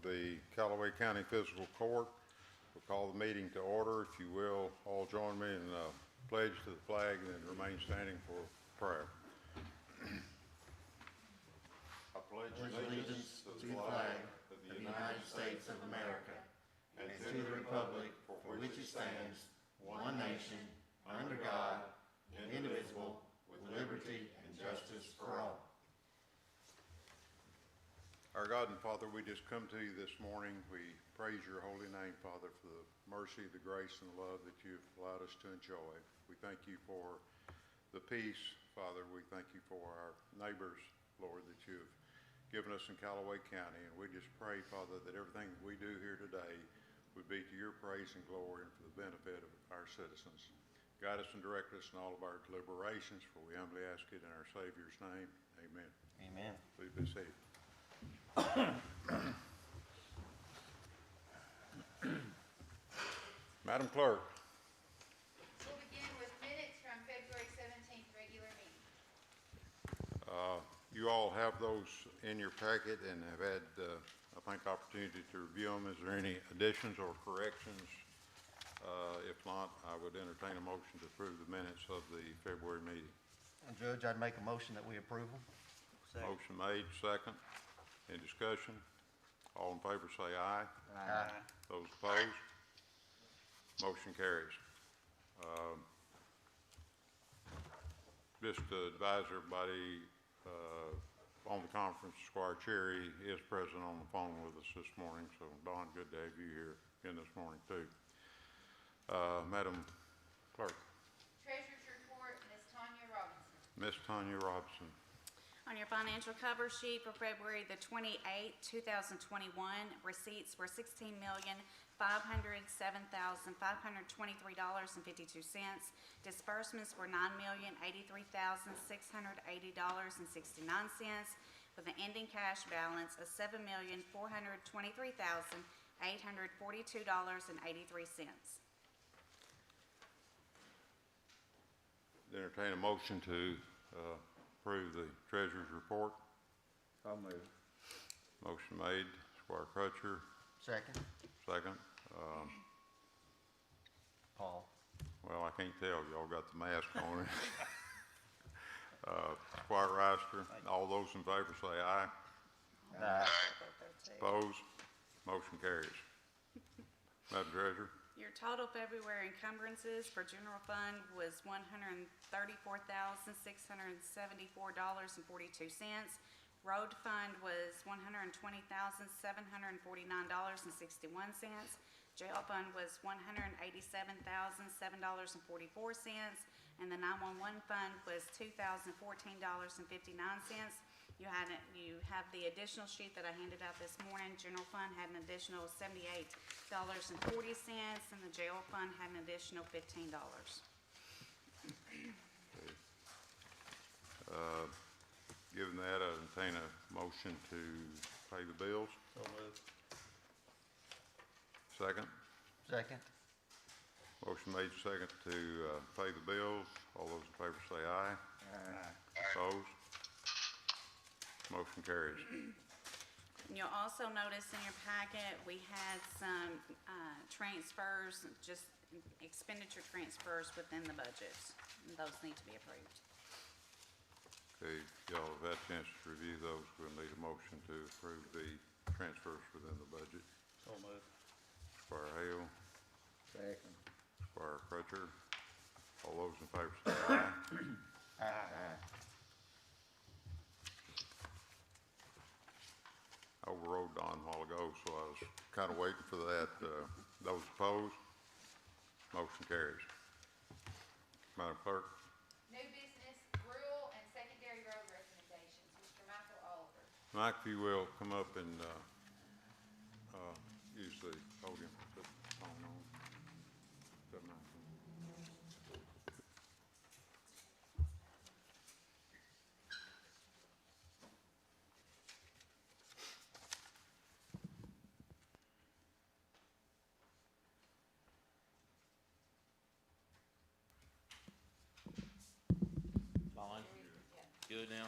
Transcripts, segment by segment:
the Callaway County Fiscal Court. We'll call the meeting to order. If you will, all join me in pledge to the flag and then remain standing for prayer. I pledge allegiance to the flag of the United States of America and to the republic for which it stands, one nation, under God, indivisible, with liberty and justice for all. Our God and Father, we just come to you this morning. We praise your holy name, Father, for the mercy, the grace, and the love that you've allowed us to enjoy. We thank you for the peace, Father. We thank you for our neighbors, Lord, that you've given us in Callaway County. And we just pray, Father, that everything that we do here today would be to your praise and glory and for the benefit of our citizens. Guide us and direct us in all of our deliberations, for we humbly ask it in our Savior's name. Amen. Amen. Please be seated. Madam Clerk. We'll begin with minutes from February 17th regular meeting. You all have those in your packet and have had, I think, opportunity to review them. Is there any additions or corrections? If not, I would entertain a motion to approve the minutes of the February meeting. Judge, I'd make a motion that we approve them. Second. Motion made, second. Any discussion? All in favor say aye. Aye. Those opposed? Motion carries. Just to advise everybody on the conference, Squire Cherry is present on the phone with us this morning. So, Don, good to have you here again this morning, too. Madam Clerk. Treasurer's report, Ms. Tanya Robinson. Ms. Tanya Robinson. On your financial cover sheet for February the 28th, 2021, receipts were $16,507,523.52. Disbursements were $9,083,680.69, with an ending cash balance of $7,423,842.83. Entertain a motion to approve the treasurer's report. I'll move. Motion made, Squire Crutcher. Second. Second. Paul. Well, I can't tell. Y'all got the mask on. Squire Reister. All those in favor say aye. Aye. Opposed? Motion carries. Madam Treasurer. Your total February encumbrances for general fund was $134,674.42. Road fund was $120,749.61. Jail fund was $187,007.44, and the 911 fund was $2,014.59. You have the additional sheet that I handed out this morning. General fund had an additional $78.40, and the jail fund had an additional $15. Given that, I entertain a motion to pay the bills. So moved. Second. Second. Motion made second to pay the bills. All those in favor say aye. Aye. Opposed? Motion carries. And you'll also notice in your packet, we had some transfers, just expenditure transfers within the budget. And those need to be approved. Okay, y'all have had a chance to review those. We'll need a motion to approve the transfers within the budget. So moved. Squire Hale, Second. Squire Crutcher. All those in favor say aye. Aye. I overrode Don a while ago, so I was kind of waiting for that. Those opposed? Motion carries. Madam Clerk. New business, rural and secondary road recommendations. Mr. Michael Oliver. Mike, if you will, come up and use the podium. Put the phone on. That mic on. On? Good now.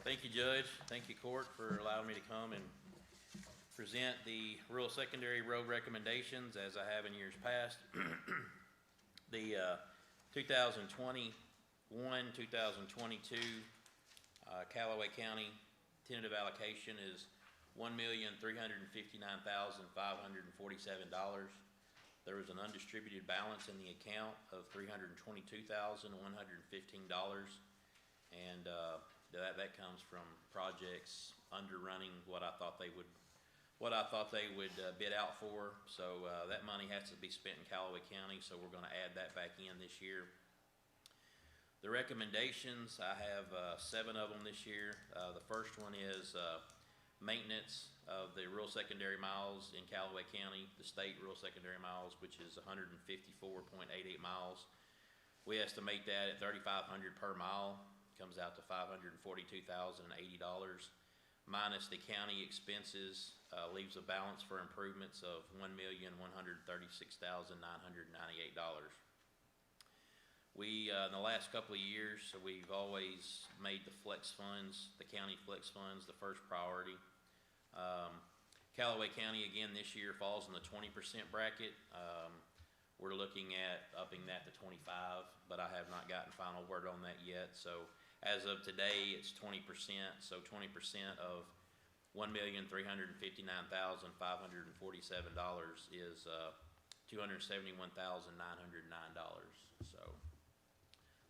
Thank you, Judge. Thank you, Court, for allowing me to come and present the rural secondary road recommendations as I have in years past. The 2021, 2022 Callaway County tentative allocation is $1,359,547. There was an undistributed balance in the account of $322,115, and that comes from projects underrunning what I thought they would bid out for. So that money has to be spent in Callaway County, so we're going to add that back in this year. The recommendations, I have 7 of them this year. The first one is maintenance of the rural secondary miles in Callaway County, the state rural secondary miles, which is 154.88 miles. We estimate that at $3,500 per mile, comes out to $542,080. Minus the county expenses, leaves a balance for improvements of $1,136,998. We, in the last couple of years, we've always made the flex funds, the county flex funds, the first priority. Callaway County, again, this year falls in the 20% bracket. We're looking at upping that to 25, but I have not gotten final word on that yet. So as of today, it's 20%. So 20% of $1,359,547 is $271,909. So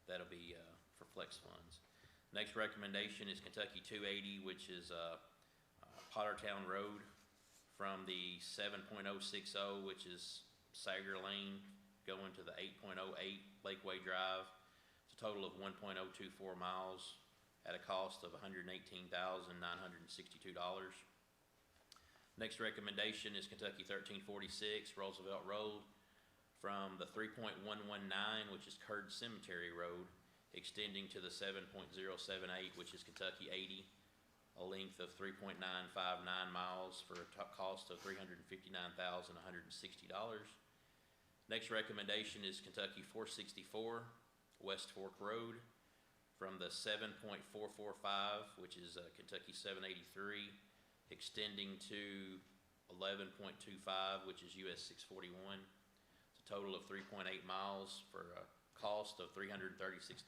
that'll be for flex funds. Next recommendation is Kentucky 280, which is Pottertown Road from the 7.060, which is Sager Lane, going to the 8.08 Lakeway Drive. It's a total of 1.024 miles at a cost of $118,962. Next recommendation is Kentucky 1346 Roosevelt Road from the 3.119, which is Curd Cemetery Road, extending to the 7.078, which is Kentucky 80, a length of 3.959 miles for a cost of $359,160. Next recommendation is Kentucky 464 West Fork Road from the 7.445, which is Kentucky 783, extending to 11.25, which is US 641. It's a total of 3.8 miles for a cost of $336,967.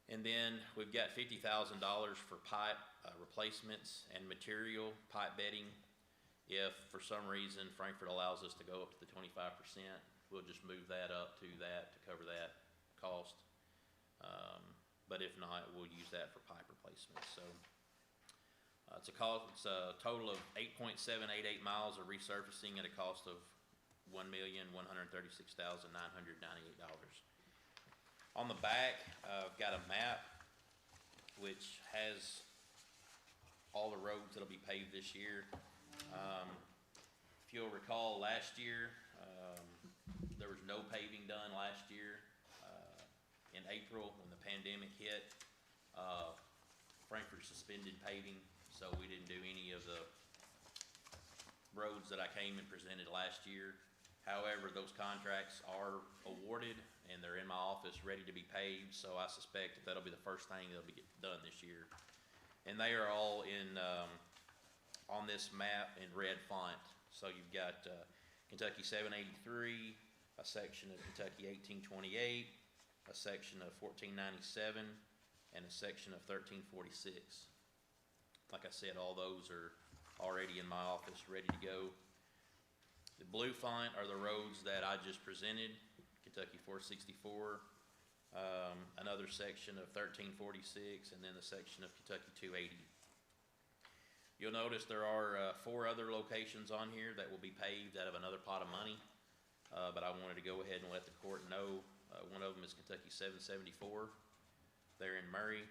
And then we've got $50,000 for pipe replacements and material pipe bedding. If for some reason Frankfurt allows us to go up to the 25%, we'll just move that up to that to cover that cost. But if not, we'll use that for pipe replacements. So it's a total of 8.788 miles of resurfacing at a cost of $1,136,998. On the back, I've got a map which has all the roads that'll be paved this year. If you'll recall, last year there was no paving done last year. In April, when the pandemic hit, Frankfurt suspended paving, so we didn't do any of the roads that I came and presented last year. However, those contracts are awarded and they're in my office ready to be paved, so I suspect that'll be the first thing that'll be done this year. And they are all in on this map in red font. So you've got Kentucky 783, a section of Kentucky 1828, a section of 1497, and a section of 1346. Like I said, all those are already in my office ready to go. The blue font are the roads that I just presented, Kentucky 464, another section of 1346, and then the section of Kentucky 280. You'll notice there are 4 other locations on here that will be paved out of another pot of money, but I wanted to go ahead and let the court know. One of them is Kentucky 774, there in Murray,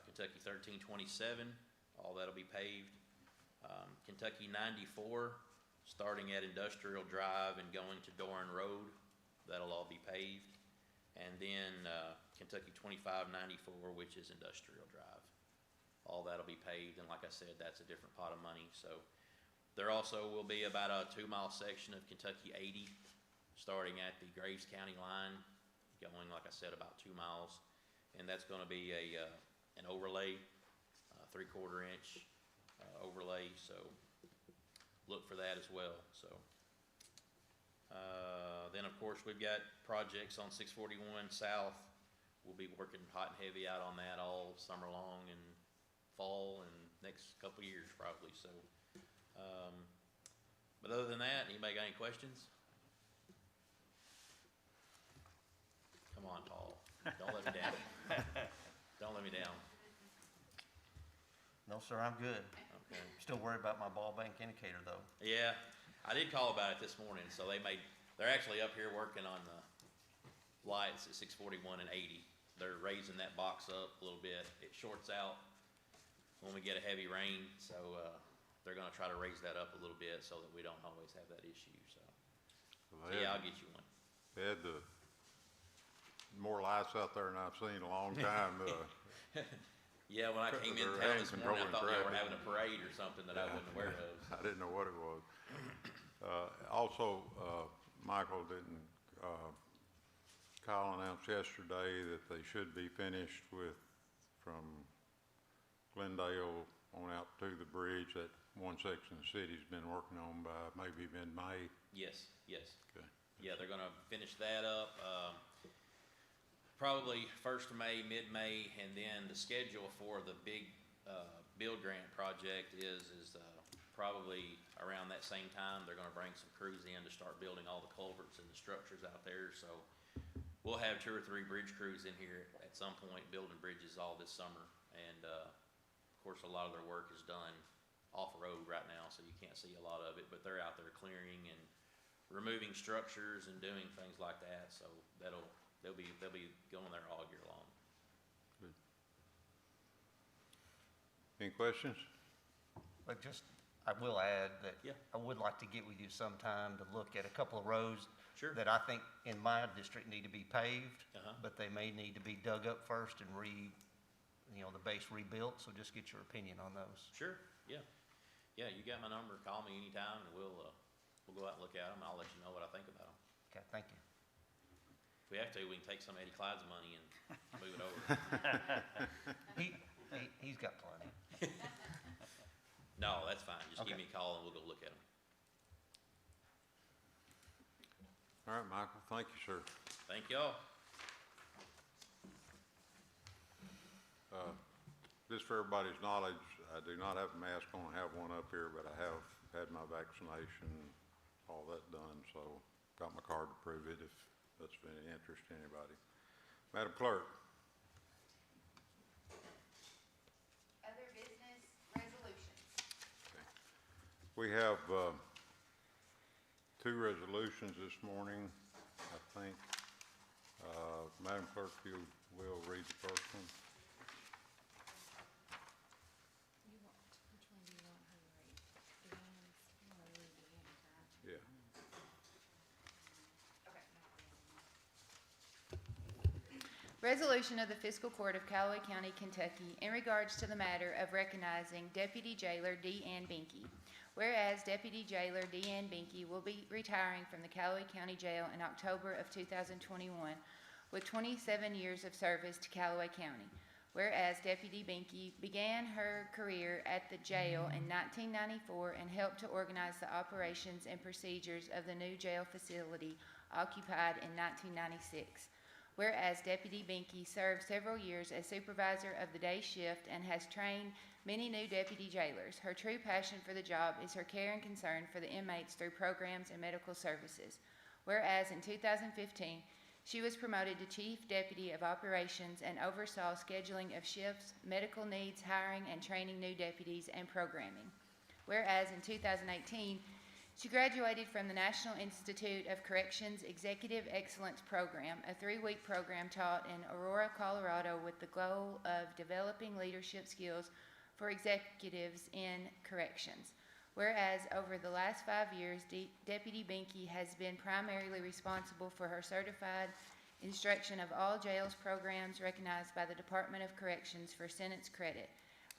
Kentucky 1327, all that'll be paved. Kentucky 94, starting at Industrial Drive and going to Doran Road, that'll all be paved. And then Kentucky 2594, which is Industrial Drive, all that'll be paved. And like I said, that's a different pot of money. So there also will be about a 2-mile section of Kentucky 80, starting at the Graves County line, going, like I said, about 2 miles. And that's going to be an overlay, 3/4 inch overlay, so look for that as well, so. Then, of course, we've got projects on 641 South. We'll be working hot and heavy out on that all summer long and fall and next couple of years probably, so. But other than that, anybody got any questions? Come on, Paul, don't let me down. Don't let me down, No, sir, I'm good. okay? Still worried about my ball bank indicator, though. Yeah, I did call about it this morning, so they're actually up here working on the lights at 641 and 80. They're raising that box up a little bit. It shorts out when we get a heavy rain, so, they're gonna try to raise that up a little bit so that we don't always have that issue, so. Yeah, I'll get you one. They had more lights out there than I've seen in a long time. Yeah, when I came in They're town hand this morning, I controlling thought they were traffic. having a parade or something that I wasn't aware of. I didn't know what it was. Also, Michael didn't, Kyle announced yesterday that they should be finished from Glendale on out to the bridge. That one section of the city's been working on by maybe mid-May. Yes, yes. Okay. Yeah, they're gonna finish that up, probably 1st of May, mid-May, and then the schedule for the big, build grant project is probably around that same time. They're gonna bring some crews in to start building all the culverts and the structures out there, so we'll have 2 or 3 bridge crews in here at some point building bridges all this summer, and, of course, a lot of their work is done off-road right now, so you can't see a lot of it, but they're out there clearing and removing structures and doing things like that, so they'll be going there all year long. Any questions? But I will add that Yeah. I would like to get with you sometime to look at a couple of roads Sure. that I think in my district need to be paved, Uh-huh. but they may need to be dug up first and the base rebuilt, so just get your opinion on those. Sure, yeah. Yeah, you got my number, call me anytime, and we'll go out and look at them, I'll let you know what I think about them. Okay, thank you. If we have to, we can take some of Eddie Clyde's money and move it over. He's got plenty. No, that's fine, just give Okay. me a call and we'll go look at them. All right, Michael, thank you, sir. Thank y'all. Just for everybody's knowledge, I do not have a mask on, I have one up here, but I have had my vaccination, all that done, so got my card to prove it if that's of any interest to anybody. Madam Clerk, Other business resolutions. we have 2 resolutions this morning, I think. Madam Clerk, you will read the first one. Which one do you want her to read? Deanne's, you want to read Deanne's, right? Yeah. Resolution of the Fiscal Court of Callaway County, Kentucky, in regards to the matter of recognizing Deputy Jailer D. Ann Binky. Whereas Deputy Jailer D. Ann Binky will be retiring from the Callaway County Jail in October of 2021 with 27 years of service to Callaway County. Whereas Deputy Binky began her career at the jail in 1994 and helped to organize the operations and procedures of the new jail facility occupied in 1996. Whereas Deputy Binky served several years as supervisor of the day shift and has trained many new deputy jailers. Her true passion for the job is her care and concern for the inmates through programs and medical services. Whereas in 2015, she was promoted to Chief Deputy of Operations and oversaw scheduling of shifts, medical needs, hiring and training new deputies, and programming. Whereas in 2018, she graduated from the National Institute of Corrections Executive Excellence Program, a 3-week program taught in Aurora, Colorado, with the goal of developing leadership skills for executives in corrections. Whereas over the last 5 years, Deputy Binky has been primarily responsible for her certified instruction of all jails programs recognized by the Department of Corrections for sentence credit.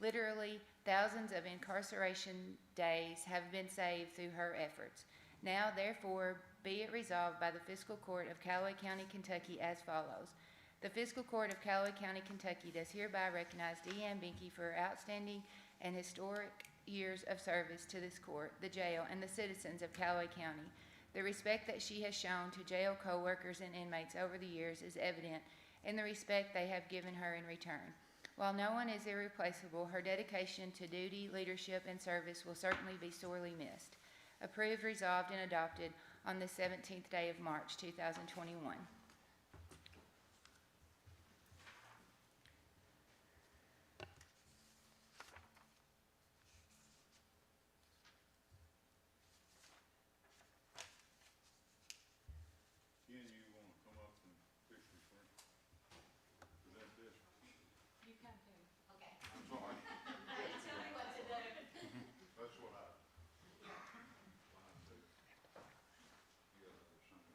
Literally, thousands of incarceration days have been saved through her efforts. Now, therefore, be it resolved by the Fiscal Court of Callaway County, Kentucky as follows. The Fiscal Court of Callaway County, Kentucky does hereby recognize D. Ann Binky for her outstanding and historic years of service to this court, the jail, and the citizens of Callaway County. The respect that she has shown to jail co-workers and inmates over the years is evident in the respect they have given her in return. While no one is irreplaceable, her dedication to duty, leadership, and service will certainly be sorely missed. Approved, resolved, and adopted on the 17th day of March, 2021. Ken, you want to come up and officially present this? You come too. Okay. I'm sorry. Tell me what to do. That's what I. You gotta do something.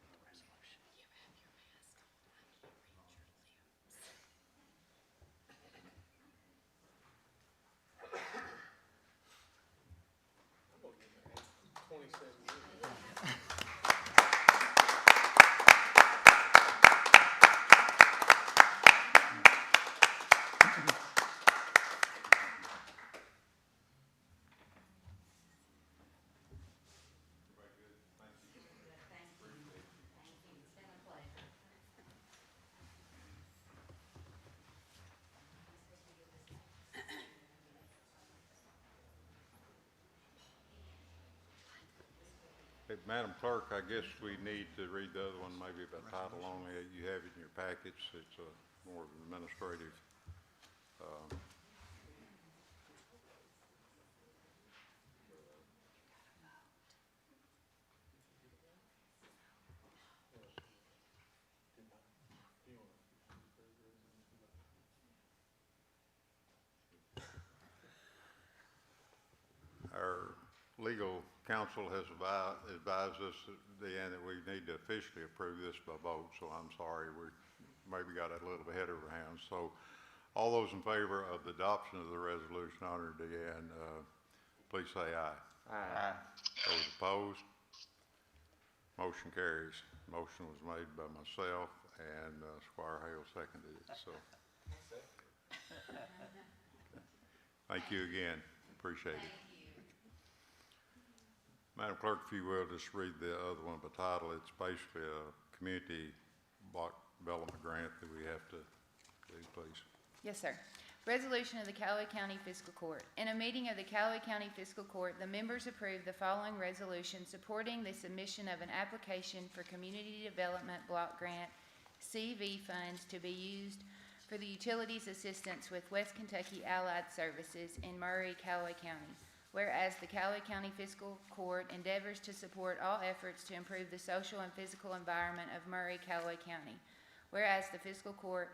Hey, Madam Clerk, I guess we need to read the other one, maybe by title only. You have it in your packets. It's a more of an administrative. Our legal counsel has advised us, Deanne, that we need to officially approve this by vote, so I'm sorry, we maybe got a little ahead of our hands. So all those in favor of the adoption of the resolution, Honor Deanne, please say aye. Aye. Those opposed? Motion carries. Motion was made by myself and Squire Hale seconded it, so. Thank you again, appreciate it. Madam Clerk, if you will, just read the other one by title. It's basically a community block development grant that we have to do, please. Yes, sir. Resolution of the Callaway County Fiscal Court. In a meeting of the Callaway County Fiscal Court, the members approved the following resolution supporting the submission of an application for Community Development Block Grant CV funds to be used for the utilities assistance with West Kentucky Allied Services in Murray, Callaway County. Whereas the Callaway County Fiscal Court endeavors to support all efforts to improve the social and physical environment of Murray, Callaway County. Whereas the Fiscal Court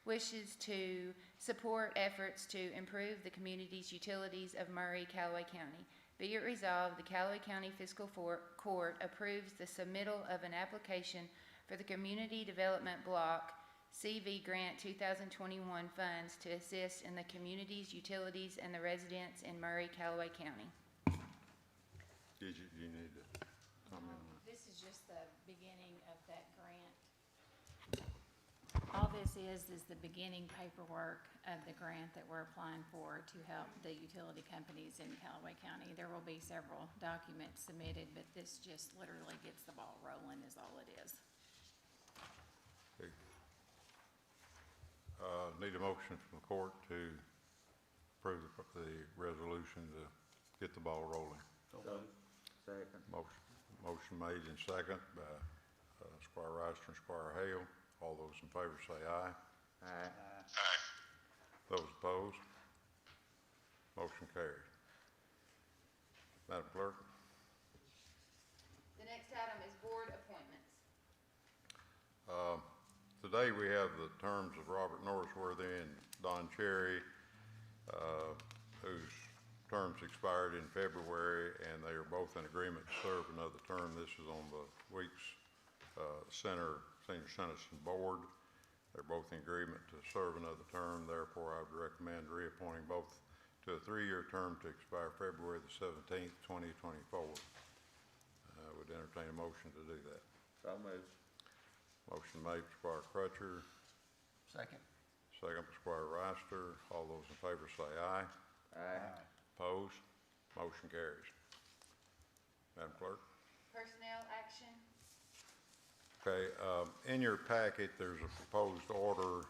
wishes to support efforts to improve the community's utilities of Murray, Callaway County. Be it resolved, the Callaway County Fiscal Court approves the submittal of an application for the Community Development Block CV Grant 2021 funds to assist in the community's utilities and the residents in Murray, Callaway County. Did you need to comment on that? This is just the beginning of that grant. All this is the beginning paperwork of the grant that we're applying for to help the utility companies in Callaway County. There will be several documents submitted, but this just literally gets the ball rolling is all it is. Okay. Need a motion from the court to approve the resolution to get the ball rolling. Second. Motion made and second by Squire Ricer and Squire Hale. All those in favor say aye. Aye. Those opposed? Motion carried. Madam Clerk? The next item is board appointments. Today we have the terms of Robert Norrisworthy and Don Cherry, whose terms expired in February, and they are both in agreement to serve another term. This is on the Weeks Senior Citizen Board. They're both in agreement to serve another term. Therefore, I would recommend reappointing both to a 3-year term to expire February the 17th, 2024. I would entertain a motion to do that. So moved. Motion made by Squire Crutcher, Second. second by Squire Rister. All those in favor say aye. Aye. Opposed? Motion carries. Madam Clerk? Personnel action. Okay, in your packet, there's a proposed order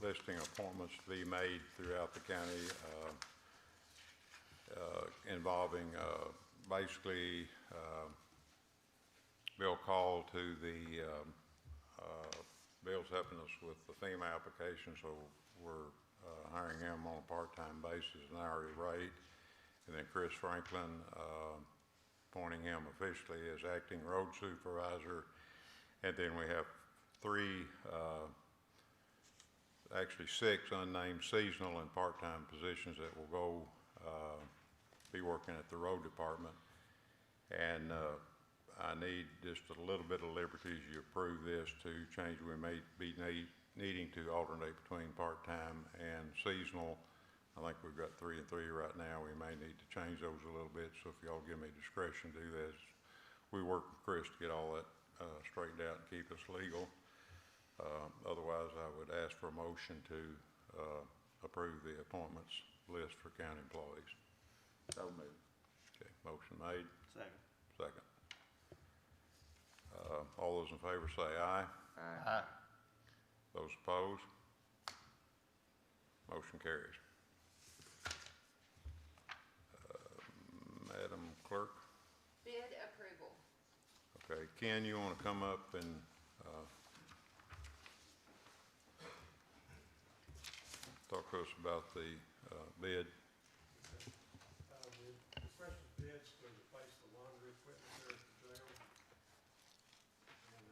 listing appointments to be made throughout the county involving basically Bill called to the Bill's helping us with the FEMA application, so we're hiring him on a part-time basis, an hourly rate. And then Chris Franklin, appointing him officially as acting road supervisor. And then we have actually six unnamed seasonal and part-time positions that will go be working at the road department. And I need just a little bit of liberty as you approve this to change. We may be needing to alternate between part-time and seasonal. I think we've got 3 and 3 right now. We may need to change those a little bit, so if y'all give me discretion to do this. We work with Chris to get all that straightened out and keep us legal. Otherwise, I would ask for a motion to approve the appointments list for county employees. So moved. Okay, motion made. Second. Second. All those in favor say aye. Aye. Those opposed? Motion carries. Madam Clerk? Bid approval. Okay, Ken, you want to come up and talk to us about the bid? We requested bids to replace the laundry equipment there at the jail. And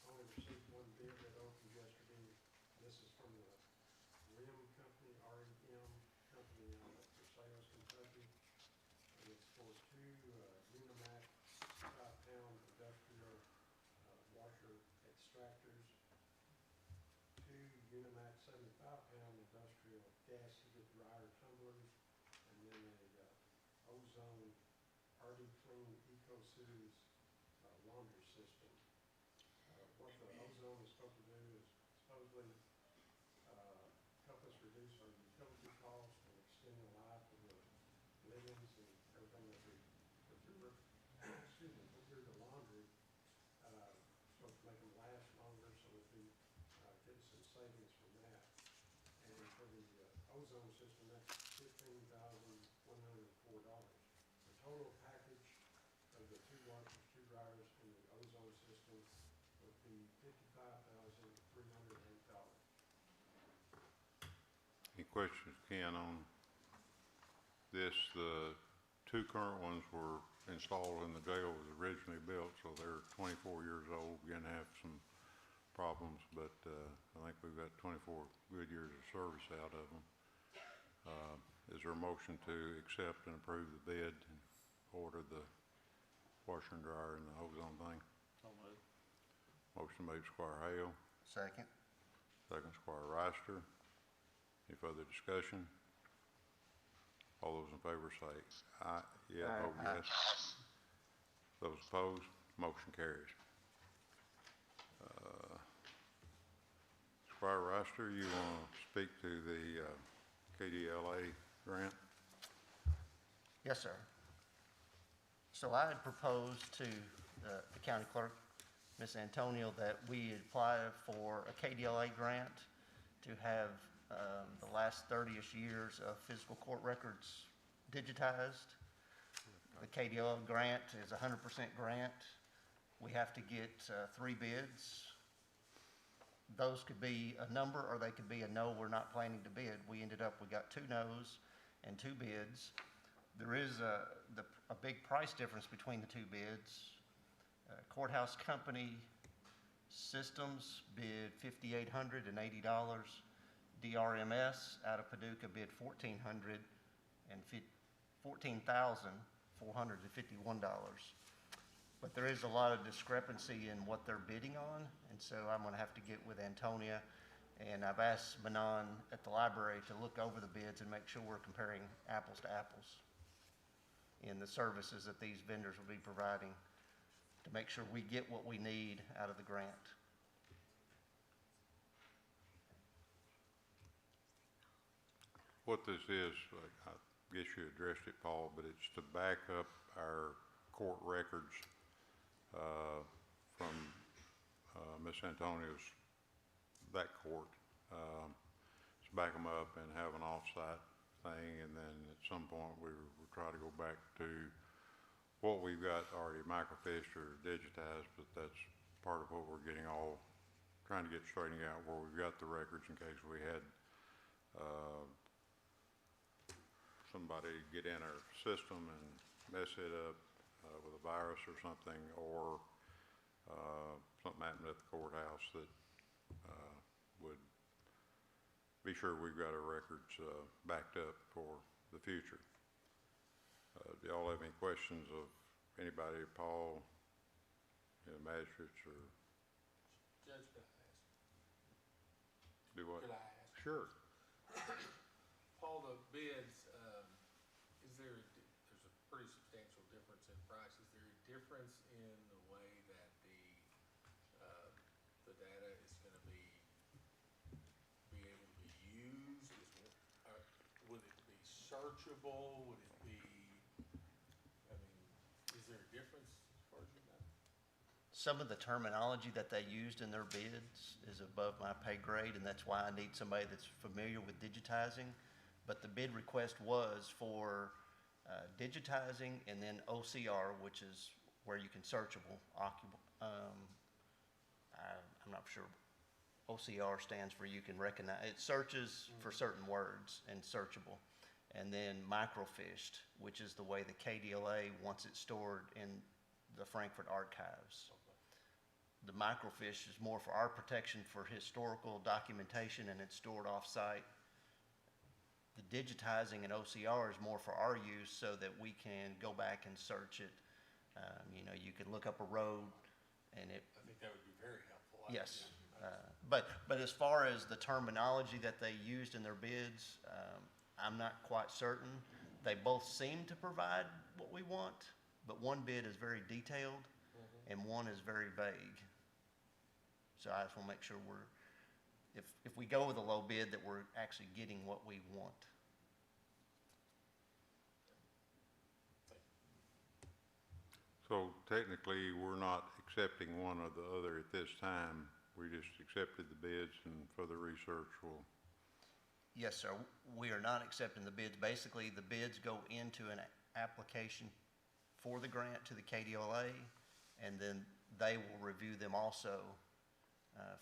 only received one bid that opened yesterday. This is from the REM company, REM company out of Fiscal, Kentucky. And it's for 2 Unimac 5-pound industrial washer extractors, 2 Unimac 75-pound industrial gas heated dryer tumblers, and then a ozone RD Clean EcoSoothes laundry system. What the ozone is supposed to do is supposedly help us reduce our utility costs and extend the life of the linens and everything that we put through, excuse me, put through the laundry. Supposed to make them last longer, so that we get some savings from that. And for the ozone system, that's $15,104. The total package of the 2 washers, 2 dryers, and the ozone system would be $55,308. Any questions, Ken, on this? The 2 current ones were installed when the jail was originally built, so they're 24 years old, going to have some problems, but I think we've got 24 good years of service out of them. Is there a motion to accept and approve the bid and order the washer and dryer and the ozone thing? So moved. Motion made Squire Hale, Second. second Squire Reister. Any further discussion? All those in favor say aye. Yeah, Aye. vote yes. Those opposed, motion carries. Squire Reister, you want to speak to the KDLA grant? Yes, sir. So I had proposed to the county clerk, Ms. Antonio, that we apply for a KDLA grant to have the last 30-ish years of physical court records digitized. The KDLA grant is a 100% grant. We have to get 3 bids. Those could be a number, or they could be a no, we're not planning to bid. We got 2 no's and 2 bids. There is a big price difference between the 2 bids. Courthouse Company Systems bid $5,880. DRMS out of Paducah bid $14,451. But there is a lot of discrepancy in what they're bidding on, and so I'm gonna have to get with Antonia, and I've asked Manon at the library to look over the bids and make sure we're comparing apples to apples in the services that these vendors will be providing to make sure we get what we need out of the grant. What this is, guess you addressed it, Paul, but it's to back up our court records, from, Ms. Antonio's, that court. To back them up and have an off-site thing, and then at some point we'll try to go back to what we've got already microfished or digitized, but that's part of what we're trying to get straightened out, where we've got the records in case we had, somebody get in our system and mess it up, with a virus or something, or, something happened at the courthouse that, would be sure we've got our records, backed up for the future. Do y'all have any questions of anybody, Paul, magistrates, or Judge, could I ask? do what? Could I ask? Sure. Paul, the bids, there's a pretty substantial difference in price. Is there a difference in the way that the data is gonna be able to be used? Would it be searchable? Would it be, is there a difference as far as you know? Some of the terminology that they used in their bids is above my pay grade, and that's why I need somebody that's familiar with digitizing. But the bid request was for digitizing, and then OCR, which is where you can searchable. I'm not sure. OCR stands for you can recognize. It searches for certain words and searchable. And then microfished, which is the way the KDLA wants it stored in the Frankfurt archives. The microfiche is more for our protection for historical documentation, and it's stored off-site. The digitizing and OCR is more for our use so that we can go back and search it. You can look up a road and it. I think that would be very helpful. Yes. But as far as the terminology that they used in their bids, I'm not quite certain. They both seem to provide what we want, but one bid is very detailed and one is very vague. So I just want to make sure if we go with a low bid, that we're actually getting what we want. So technically, we're not accepting one or the other at this time. We just accepted the bids, and further research will. Yes, sir. We are not accepting the bids. Basically, the bids go into an application for the grant to the KDLA, and then they will review them also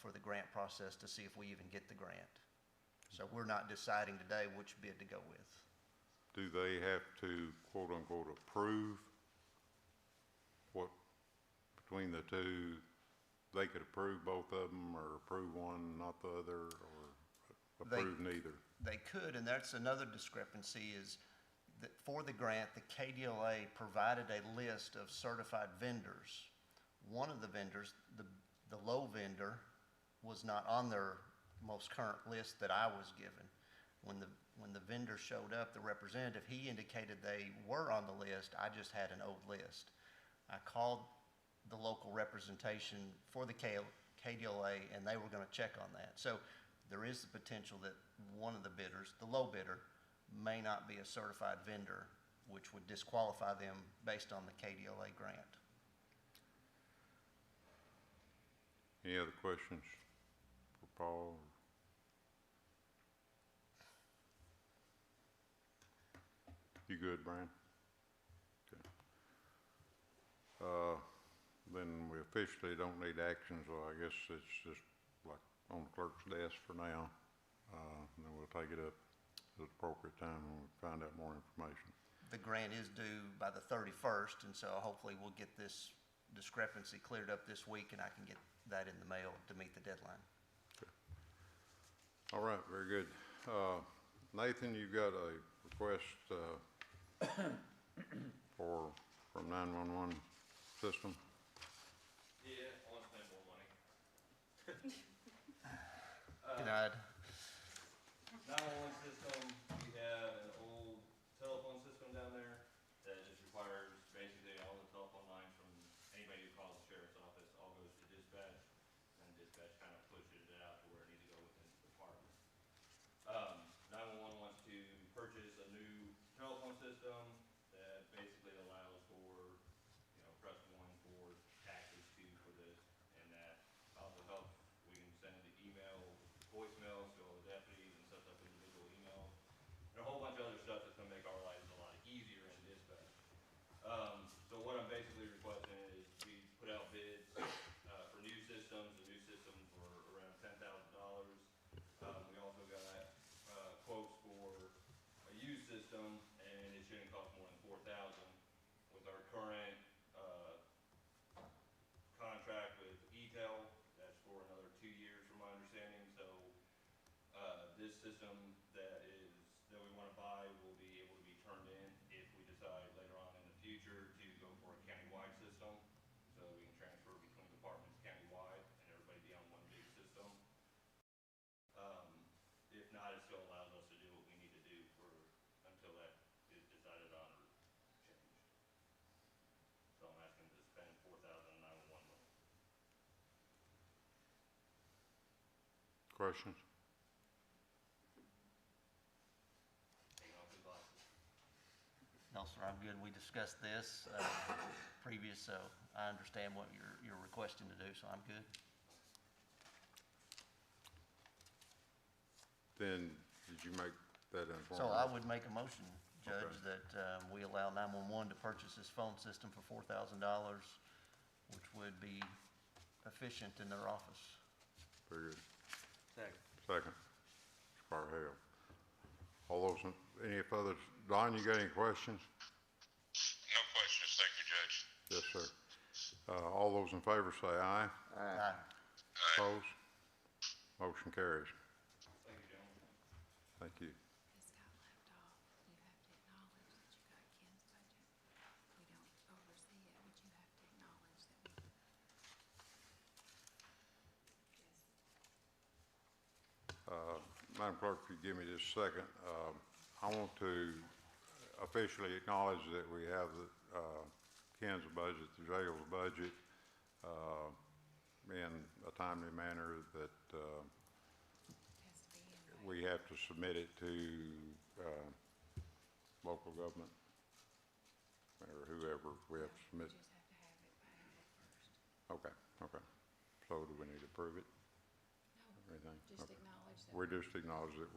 for the grant process to see if we even get the grant. So we're not deciding today which bid to go with. Do they have to, quote unquote, approve what, between the two, they could approve both of them, or approve one, not the other, or approve neither? They could, and that's another discrepancy, is that for the grant, the KDLA provided a list of certified vendors. One of the vendors, the low vendor, was not on their most current list that I was given. When the vendor showed up, the representative, he indicated they were on the list. I just had an old list. I called the local representation for the KDLA, and they were going to check on that. So there is the potential that one of the bidders, the low bidder, may not be a certified vendor, which would disqualify them based on the KDLA grant. Any other questions for Paul? You good, Brian? Okay. Then we officially don't need action, so I guess it's just like on the clerk's desk for now. And then we'll take it up at the appropriate time when we find out more information. The grant is due by the 31st, and so hopefully we'll get this discrepancy cleared up this week, and I can get that in the mail to meet the deadline. Okay. All right, very good. Nathan, you've got a request from 911 system. Yeah, I want to spend more money. Denied. 911 system, we have an old telephone system down there that just requires basically all the telephone lines from anybody who calls the sheriff's office all goes to dispatch, and dispatch kind of pushes it out to where it needs to go within the department. 911 wants to purchase a new telephone system that we want to buy will be able to be turned in if we decide later on in the future to go for a countywide system. So we can transfer between departments countywide and everybody be on one big system. If not, it still allows us to do what we need to do until that is decided on or changed. So I'm asking to spend $4,000 money. Questions? Taking off the glasses. No, sir, I'm good. We discussed this previous, so I understand what you're requesting to do, so I'm good. Then, did you make that informal? So I would make a motion, Judge, Okay. that we allow 911 to purchase this phone system for $4,000, which would be efficient in their office. Very good. Second. Second. Mr. Barhale. All those, any further, Don, you got any questions? No questions, thank you, Judge. Yes, sir. All those in favor say aye. Aye. Opposed? Motion carries. Thank you, gentlemen. Thank you. This got left off. You have to acknowledge that you got Ken's budget. We don't oversee it, but you have to acknowledge that we. Madam Clerk, if you give me just a second, I want to officially acknowledge that we have Ken's budget, the jail's budget, in a timely manner, that Has to be in there. we have to submit it to local government or whoever we have to submit. You just have to have it by April first. Okay, okay. So do we need to approve it? No, or anything? just Okay. acknowledge that. We just acknowledge that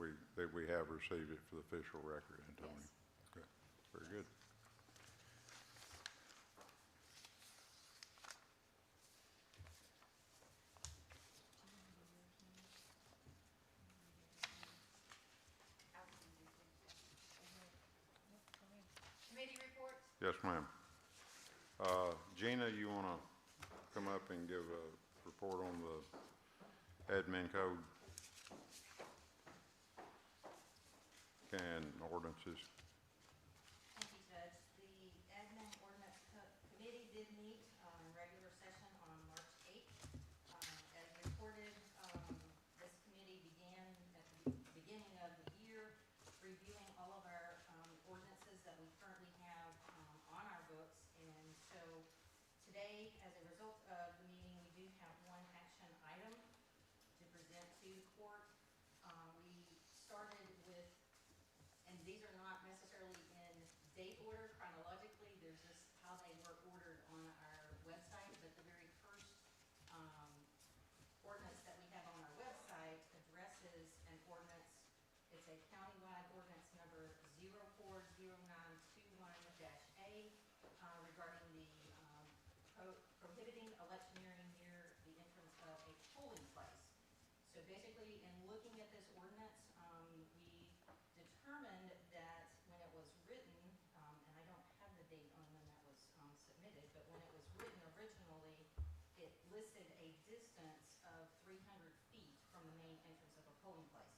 we have received it for the official record, Antonio. Yes. Okay, very good. Committee reports? Yes, ma'am. Gina, you want to come up and give a report on the admin code and ordinances? Thank you, Judge. The Admin Ordinance Committee did meet in regular session on March 8th. As reported, this committee began at the beginning of the year reviewing all of our ordinances that we currently have on our books. And so today, as a result of the meeting, we do have one action item to present to the court. We started with, and these are not necessarily in date order chronologically, there's just how they were ordered on our website, but the very first ordinance that we have on our website addresses an ordinance. It's a countywide ordinance number 040921-A regarding the prohibiting electioneering near the entrance of a polling place. So basically, in looking at this ordinance, we determined that when it was written, and I don't have the date on when that was submitted, but when it was written originally, it listed a distance of 300 feet from the main entrance of a polling place.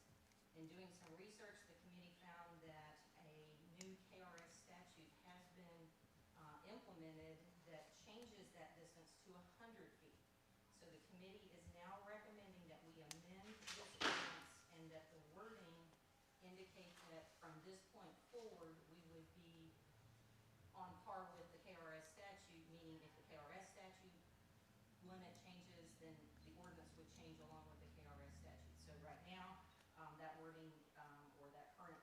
In doing some research, the committee found that a new KRS statute has been implemented that changes that distance to 100 feet. So the committee is now recommending that we amend this ordinance and that the wording indicate that from this point forward, we would be on par with the KRS statute, meaning if the KRS statute limit changes, then the ordinance would change along with the KRS statute. So right now, that wording, or that current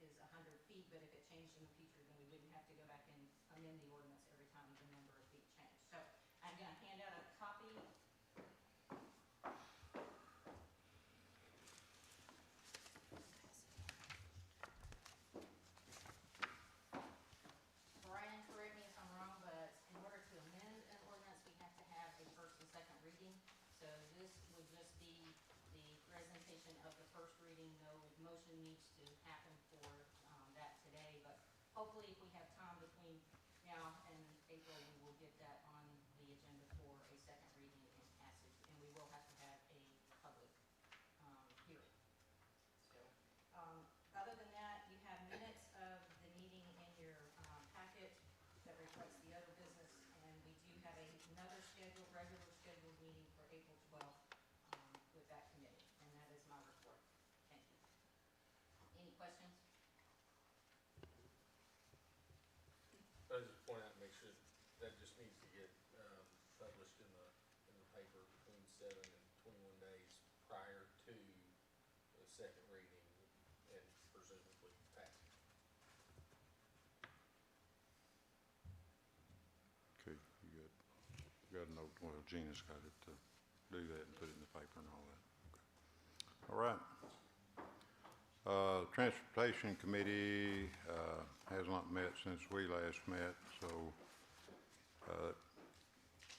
is 100 feet, but if it changed in the future, then we wouldn't have to go back and amend the ordinance every time the number of feet changed. So I'm gonna hand out a copy. Brian, correct me if I'm wrong, but in order to amend an ordinance, we have to have a first and second reading. So this would just be the presentation of the first reading. No motion needs to happen for that today, but hopefully if we have time between now and April, we will get that on the agenda for a second reading and passage, and we will have to have a public hearing. So questions? I just point out and make sure that just needs to get, published in the paper between 7 and 21 days prior to the second reading and presumably passing. Okay, you got a note, well, Gina's got it to do that and put it in the paper and all that. Okay. All right. Transportation Committee, has not met since we last met, so,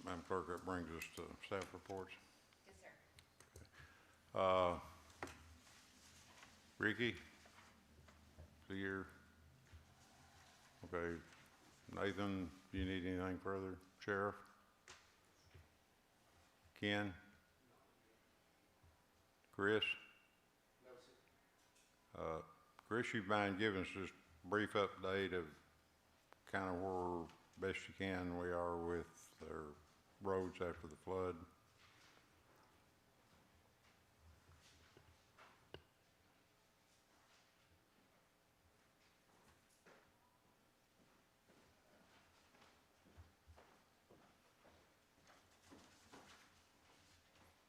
Madam Clerk, that brings us to staff reports. Yes, sir. Ricky? See here? Okay. Nathan, do you need anything further? Sheriff? Ken? Chris? No, sir. Chris, you mind giving us just a brief update of kind of where best you can we are with our roads after the flood?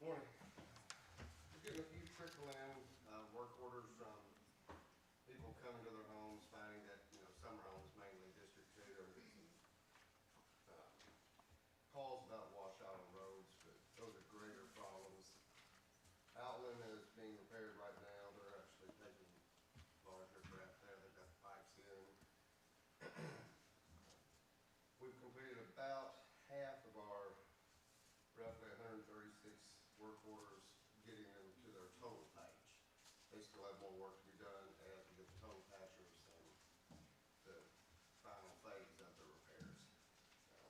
Morning. We're getting a few trickle in, work orders from people coming to their homes, finding that, summer homes, mainly District 2, are getting some, calls about washout on roads, but those are greater problems. Outland is being repaired right now. They're actually taking larger craft there. They've got pipes in. We've completed about half of our roughly 136 work orders, getting them to their total page. They still have more work to be done as we get the total patchers and the final phase of the repairs. So,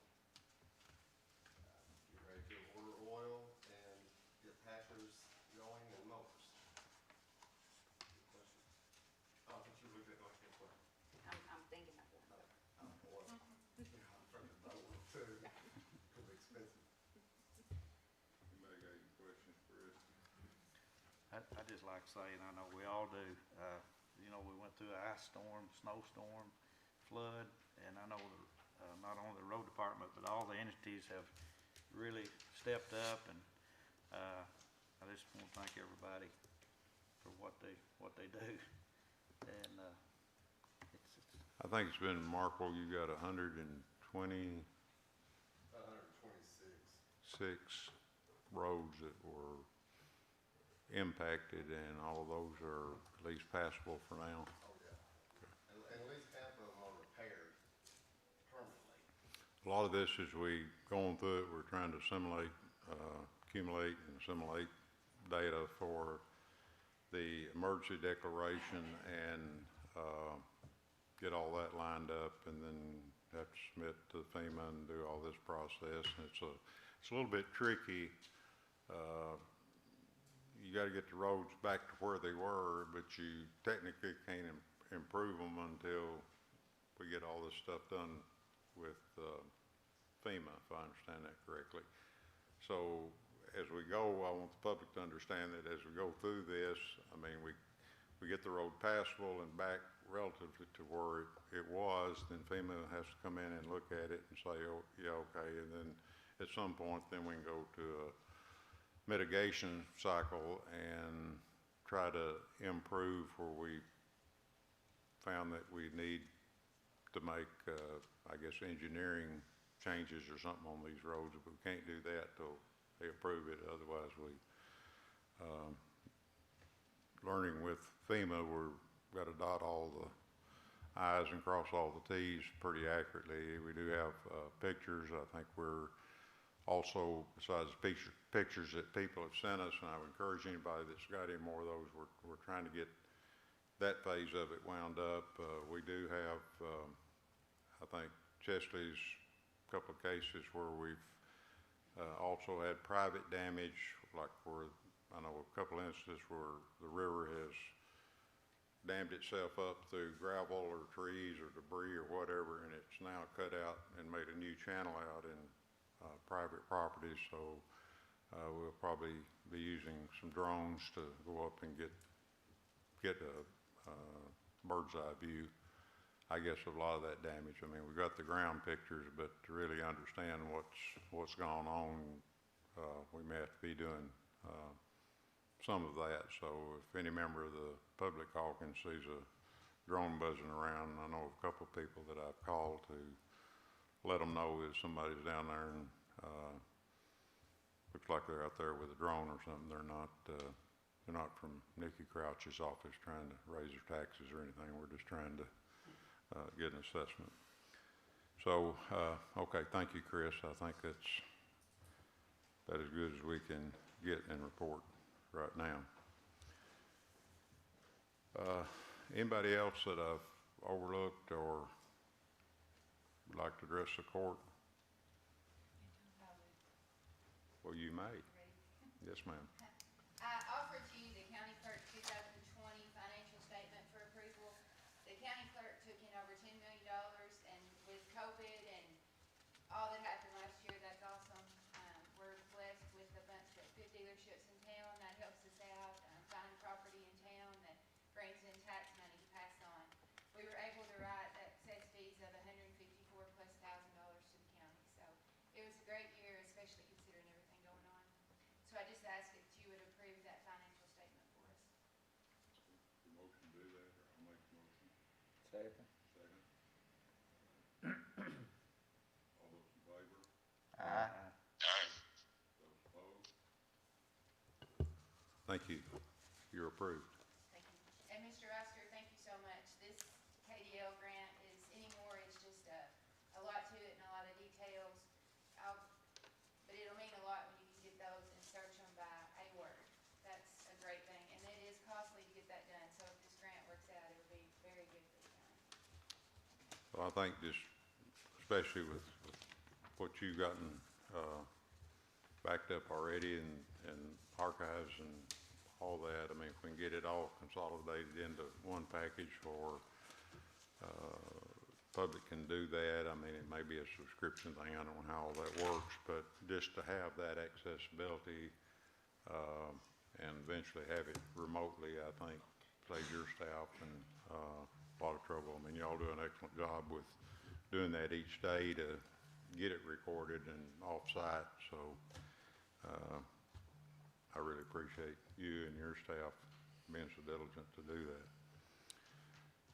get ready to order oil and get patchers going and mowers. Good question. I think you looked at like this one. I'm thinking about that. Oil. From the boat too. It'll be expensive. Anybody got any questions for us? I just like to say, and I know we all do, we went through an ice storm, snowstorm, flood, and I know not only the road department, but all the entities have really stepped up, and I just want to thank everybody for what they do. And I think it's been remarkable. You got 126 roads that were impacted, and all of those are at least passable for now. Oh, yeah. And at least half of them are repaired permanently. A lot of this, as we going through it, we're trying to accumulate and assimilate data for the emergency declaration and get all that lined up, and then have to submit to FEMA and do all this process. And it's a little bit tricky. You got to get the roads back to where they were, but you technically can't improve them until we get all this stuff done with FEMA, if I understand that correctly. So as we go, I want the public to understand that as we go through this, I mean, we get the road passable and back relatively to where it was, then FEMA has to come in and look at it and say, oh, yeah, okay, and then at some point, then we can go to a mitigation cycle and try to improve where we found that we need to make, I guess, engineering changes or something on these roads, but we can't do that till they approve it. Otherwise, we, learning with FEMA, we've got to dot all the I's and cross all the T's pretty accurately. We do have pictures. I think we're also, besides the pictures that people have sent us, and I would encourage anybody that's got any more of those, we're trying to get that phase of it wound up. We do have, I think, Chesley's couple of cases where we've also had private damage, like where I know a couple instances where the river has dammed itself up through gravel or trees or debris or whatever, and it's now cut out and made a new channel out in private property. So we'll probably be using some drones to go up and get bird's eye view, I guess, of a lot of that damage. I mean, we've got the ground pictures, but to really understand what's gone on, we may have to be doing some of that. So if any member of the public Hawkins sees a drone buzzing around, I know of a couple of people that I've called to let them know if somebody's down there and looks like they're out there with a drone or something. They're not from Nikki Crouch's office trying to raise their taxes or anything. We're just trying to get an assessment. So, okay, thank you, Chris. I think that's about as good as we can get and report right now. Anybody else that I've overlooked or would like to address the court? Well, you may. Yes, ma'am. I offered to you the county clerk 2020 financial statement for approval. The county clerk took in over $10 million, and with COVID and all that happened last year, that's awesome. We're blessed with a bunch of good dealerships in town. That helps us out. Finding property in town that brings in tax money to pass on. We were able to write excess fees of $154+ thousand to the county. So it was a great year, especially considering everything going on. So I just ask if you would approve that financial statement for us. The motion to do that, or I'll make the motion. Second. Second. All those in favor? Aye. Aye. Those opposed? Thank you. You're approved. Thank you. And Mr. Oster, thank you so much. This KDL grant is anymore, it's just a lot to it and a lot of details. But it'll mean a lot when you can get those and search them by a word. That's a great thing. And it is costly to get that done. So if this grant works out, it'll be very good for the county. Well, I think just, especially with what you've gotten backed up already and archives and all that, I mean, if we can get it all consolidated into one package for public can do that. I mean, it may be a subscription thing. I don't know how all that works, but just to have that accessibility and eventually have it remotely, I think saves your staff and a lot of trouble. I mean, y'all do an excellent job with doing that each day to get it recorded and off-site. So I really appreciate you and your staff being so diligent to do that.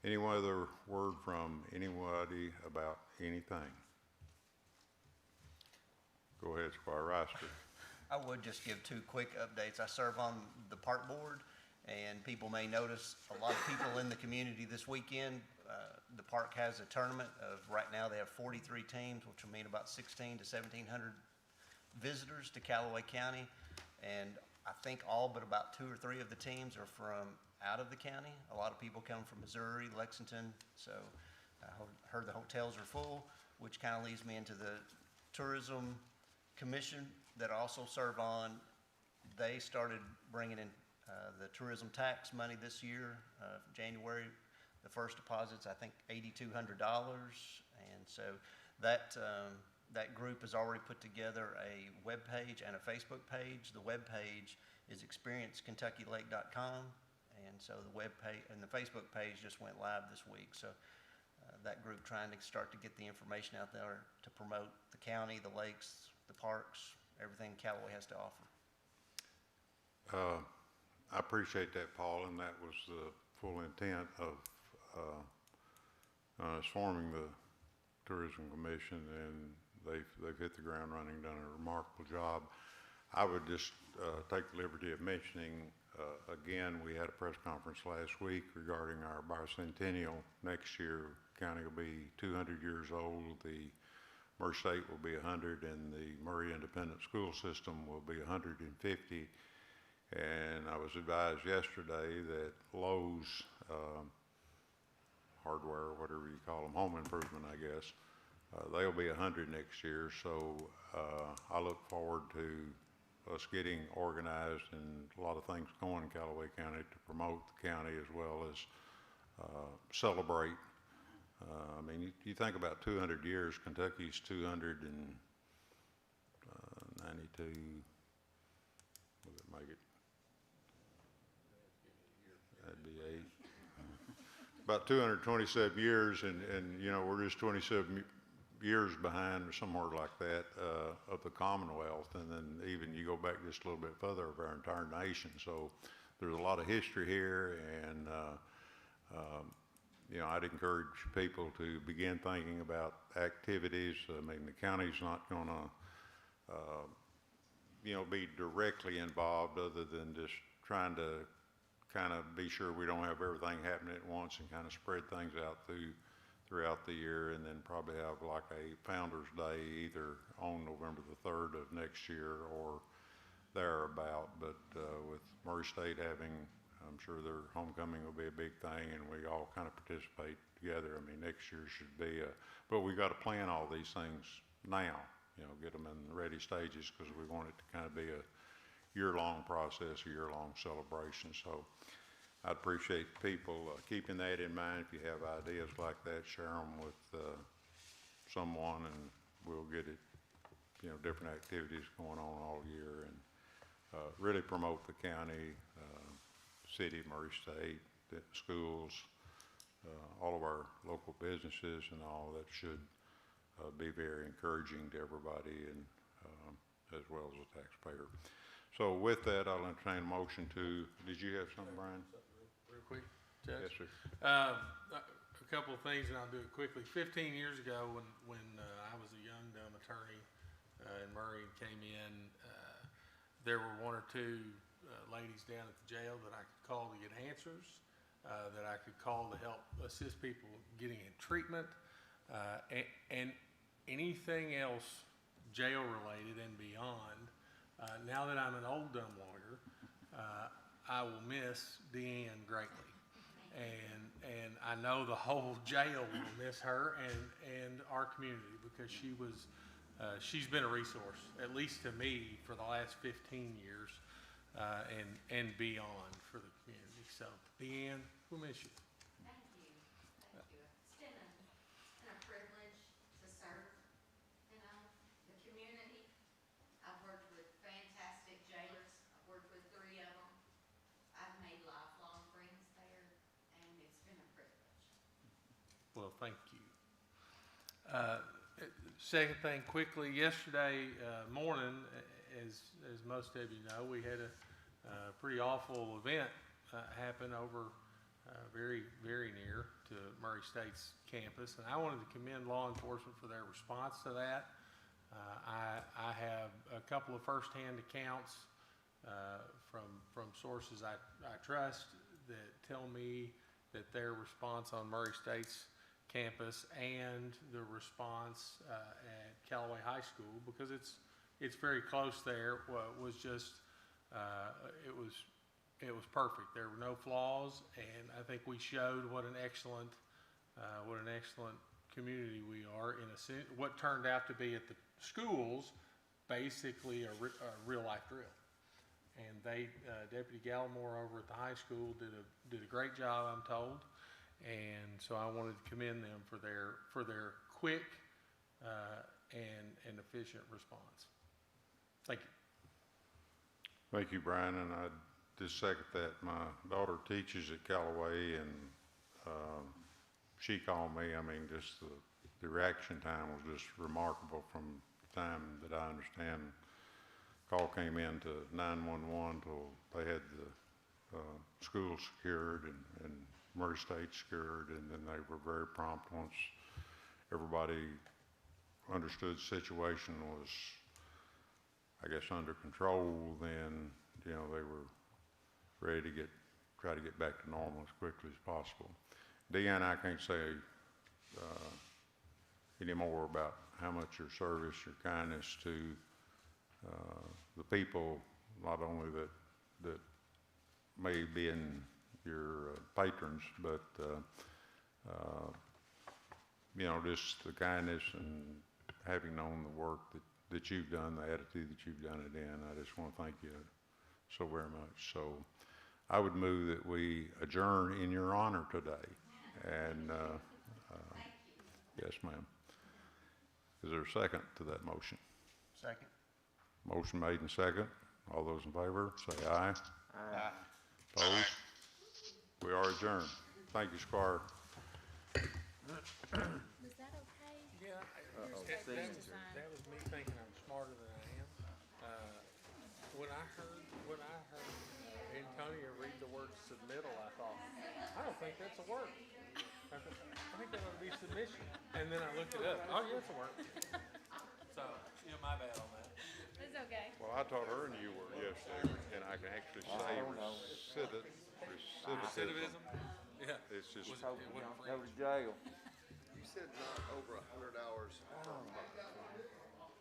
Any other word from anybody about anything? Go ahead, Squire Reister. I would just give two quick updates. I serve on the park board, and people may notice a lot of people in the community this weekend. The park has a tournament of, right now they have 43 teams, which will mean about 16 to 1,700 visitors to Callaway County. And I think all but about 2 or 3 of the teams are from out of the county. A lot of people come from Missouri, Lexington, so I heard the hotels are full, which kind of leads me into the Tourism Commission that I also serve on. They started bringing in the tourism tax money this year, January. The first deposit's, I think, $8,200, and so that group has already put together a web page and a Facebook page. The web page is experiencekentuckylake.com, and so the web page and the Facebook page just went live this week. So that group trying to start to get the information out there to promote the county, the lakes, the parks, everything Callaway has to offer. I appreciate that, Paul, and that was the full intent of forming the Tourism Commission, and they've hit the ground running, done a remarkable job. I would just take the liberty of mentioning again, we had a press conference last week regarding our bicentennial. Next year, the county will be 200 years old. The Murray State will be 100, and the Murray Independent School System will be 150. And I was advised yesterday that Lowe's hardware, whatever you call them, home improvement, I guess, they'll be 100 next year. So I look forward to us getting organized and a lot of things going in Callaway County to promote the county as well as celebrate. I mean, you think about 200 years, Kentucky's 292, would it make it? That'd be 8. about 227 years, and, you know, we're just 27 years behind, or somewhere like that, of the Commonwealth. And then even you go back just a little bit further of our entire nation. So there's a lot of history here, and, you know, I'd encourage people to begin thinking about activities. I mean, the county's not gonna, you know, be directly involved, other than just trying to kind of be sure we don't have everything happening at once, and kind of spread things out throughout the year, and then probably have like a Founder's Day either on November the 3rd of next year or thereabout. But with Murray State having, I'm sure their homecoming will be a big thing, and we all kind of participate together. I mean, next year should be but we got to plan all these things now, you know, get them in the ready stages, because we want it to kind of be a year-long process, a year-long celebration. So I'd appreciate people keeping that in mind. If you have ideas like that, share them with someone, and we'll get it, you know, different activities going on all year, and really promote the county, city of Murray State, the schools, all of our local businesses, and all that should be very encouraging to everybody, and as well as the taxpayer. So with that, I'll entertain a motion to, did you have something, Brian? Real quick, Judge. Yes, sir. A couple of things, and I'll do it quickly. 15 years ago, when I was a young, dumb attorney, and Murray came in, there were one or two ladies down at the jail that I could call to get answers, that I could call to help assist people getting in treatment, and anything else jail-related and beyond. Now that I'm an old dumb lawyer, I will miss Deanne greatly, and I know the whole jail will miss her and our community, because she's been a resource, at least to me, for the last 15 years, and beyond for the community. So Deanne, we'll miss you. Thank you. Thank you. It's been a privilege to serve, you know, the community. I've worked with fantastic jailers. I've worked with 3 of them. I've made lifelong friends there, and it's been a privilege. Well, thank you. Second thing, quickly, yesterday morning, as most of you know, we had a pretty awful event happen over very, very near to Murray State's campus, and I wanted to commend law enforcement for their response to that. I have a couple of firsthand accounts from sources I trust that tell me that their response on Murray State's campus and the response at Callaway High School, because it's very close there, was just it was perfect. There were no flaws, and I think we showed what an excellent community we are in what turned out to be at the schools basically a real life drill. And Deputy Gallimore over at the high school did a great job, I'm told. And so I wanted to commend them for their quick and efficient response. Thank you. Thank you, Brian, and I just second that. My daughter teaches at Callaway, and she called me. I mean, just the reaction time was just remarkable from the time that I understand call came in to 911 till they had the school secured and Murray State secured, and then they were very prompt once everybody understood the situation was, I guess, under control. Then, you know, they were ready to try to get back to normal as quickly as possible. Deanne, I can't say any more about how much your service, your kindness to the people, not only that may be in your patrons, but you know, just the kindness and having known the work that you've done, the attitude that you've done it in. I just want to thank you so very much. So I would move that we adjourn in your honor today. And yes, ma'am. Is there a second to that motion? Second. Motion made and second. All those in favor, say aye. Aye. Opposed? We are adjourned. Thank you, Squire. Was that okay? Yeah, that was me thinking I'm smarter than I am. When I heard Antonio read the word submittal, I thought, I don't think that's a word. I think that ought to be submission. And then I looked it up. Oh, yeah, it's a word. So, yeah, my bad on that. It's okay. Well, I taught her a new word yesterday, and I can actually say recidivism. Yeah. It's just, Was Hope it you wasn't don't go to French. jail. You said not over 100 hours per month.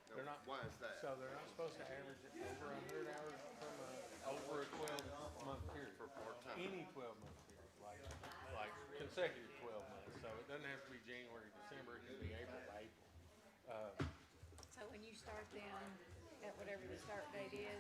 They're not, Why is that? so they're not supposed to average over 100 hours from over a 12-month period. For part-time. Any 12-month period, like consecutive 12 months. So it doesn't have to be January, December, it can be April to April. So when you start them, at whatever the start date is,